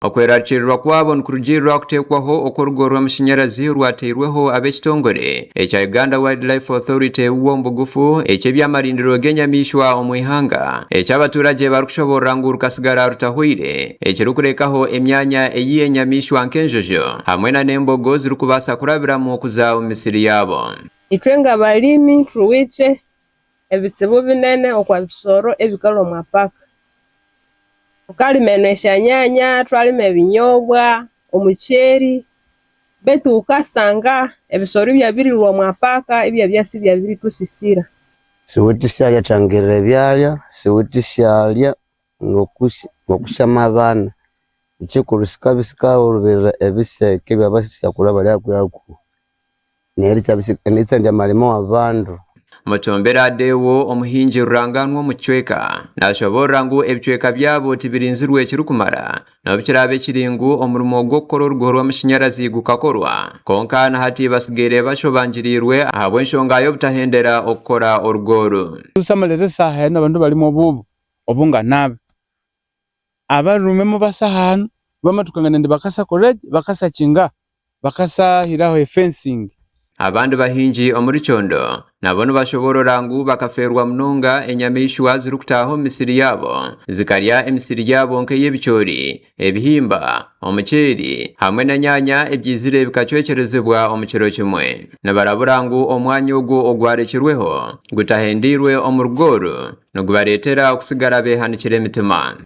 okwerarikirwa kwabo nikurugirira kuteekwaho okw'orugo rw'amashanyarazi rwateirweho ab'ekitongore ekya Uganda Wildlife Authority w'omubugufu eky'ebyamarindiro g'enyamishwa omu ihanga eky'abaturage barukushoborera ngu rukasigara rutahwire ekirukurekaho emyanya ey'enyamishwa nk'enjojo hamwe na n'embogo zirikubasa kurabiramu okuza omu misiri yabo. Itwe nga balimi tuwite ebitsibu binene okwa bisoro ebikala omu park. Tukalimenesha nyanya, twalima ebinyobwa, omucheri, betu ukasanga ebisoro byabirirwa omu park ebyo byasi byabiri tusisira. Siwutishalya tangirira ebyalya, siwutishalya ngokushama abana. Ikikuru sikabisika urubirira ebiseke byabasya kula bali akuyaku. Nitsa ndya malimo abandu. Mutombera adewo omuhingi ruranganwa omuchweka nashoborera ngu ebichweka byabo tibirinzirwe ekirukumara nabikirabe kiringu omurimo gw'okukora orugo rw'amashanyarazi gukakorwa konka na hati basigere bashobangirirwe ahabw'enshonga y'obutahendera okukora orugo. Tusamalire saha n'abantu balimo bubu obunga nabe abarume mu basahanu bamatukangana ndi bakasa college bakasa kinga bakasa hiraho fencing. Abandu bahingi omuri Kyondo nabo bashobora ngu bakaferwa munonga enyamishwa zirukutaho misiri yabo zikarya emisiri yabo nk'eyebichori ebihimba omucheri hamwe na nyanya ebyizire bikacwekerezebwa omukiro kimwe nabarabura ngu omwanya ogwo ogwarekirweho gutahendirwe omurugoro nogubaretera okusigara behanikire emitima.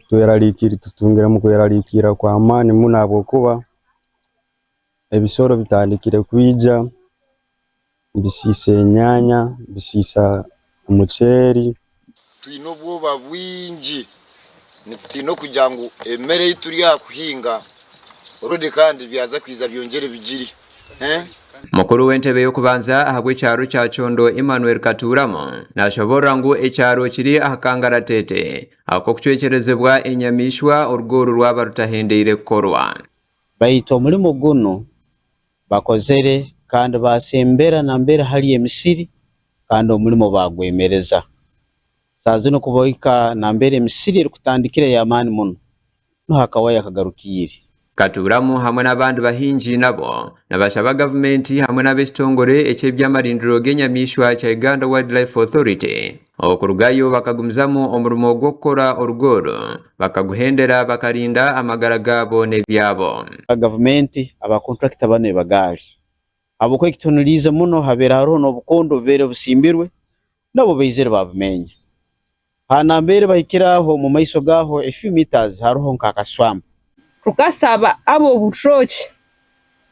Tuyaralikira tutungira mu kuyaralikira kwa amani munabo kuba ebisoro bitandikire kwija bisisa enyanya bisisa umucheri tuyina obwoba bwingi nitutino kugira ngu emere yiturya kuhinga orode kandi byaza kwiza byongere bigiri Mukuru w'entebe y'okubanza ahabw'ekyaro kya Kyondo Emmanuel Katuramo nashoborera ngu ekyaro kiri ahakangaratete akokucwekerezebwa enyamishwa orugo rwaba rutahendeire kukorwa. Baito omulimo guno bakozere kandi basembera na mbere hali emisiri kandi omulimo bagwemereza sazino kuboika na mbere emisiri erikutandikira y'amaani muno no hakawaya kagarukire. Katuramo hamwe n'abandi bahingi nabo nabashaba gavumenti hamwe n'ab'ekitongore eky'ebyamarindiro g'enyamishwa kya Uganda Wildlife Authority okurugayo bakagumizamu omurimo gw'okukora orugoro bakaguhendera bakarinda amagara gabo n'ebyabo. Gavumenti abakontrakita bane bagali aboko ekitonolize muno habera hariho n'obukondo bubere busimbirwe nabo beizere babumenya hana mbere bahikiraho mu maiso gaho a few meters hariho nk'akaswampa. Tukasaba abo butrochi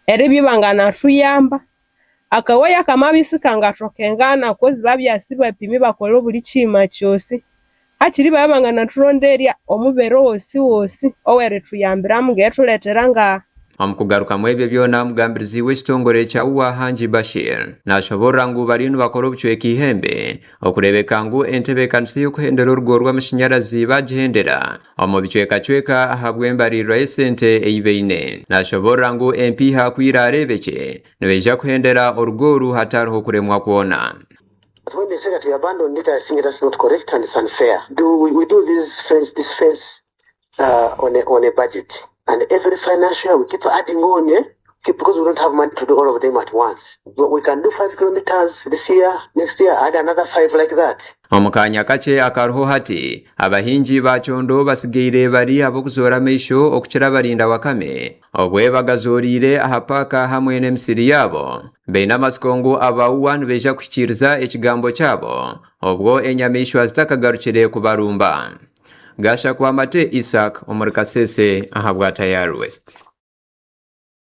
eribyo bangana tuyamba akawaya kamabisi kangatokengana kozi babyasibwa pimi bakolo buli chima cyose hakiri babangana turonderia omubero wose owere tuyambira mugetuletera nga Omukugaruka mwebyo byona mugambirizi w'ekitongore kya Uwahanji Bashir nashoborera ngu balinu bakora obuchweka ihembe okurebeka ngu entebekanisi y'okuhendera orugo rw'amashanyarazi bagihendera omu bichweka ahabw'embarirwa y'esente eibeine nashoborera ngu MP hakwira arebeke nibeija kuhendera orugo oru hatariho kuremwa kwona. When they say that we abandoned it, I think that's not correct and it's unfair. We do this fence on a budget. And every financial we keep adding on, because we don't have money to do all of them at once. But we can do 5 kilometers this year, next year add another 5 like that. Omukanya kache akaruho hati abahingi ba Kyondo basigeire bari abokuzora meisho okukira barinda wakame obwe bagazorire ahapaka hamwe n'emisiri yabo beina masikongo abawuwan beja kuchiriza ekigambo cyabo obwo enyamishwa zitakagarukire kubarumba. Gasha kwa Mate Isaac omurikasese ahabwa Tayari West.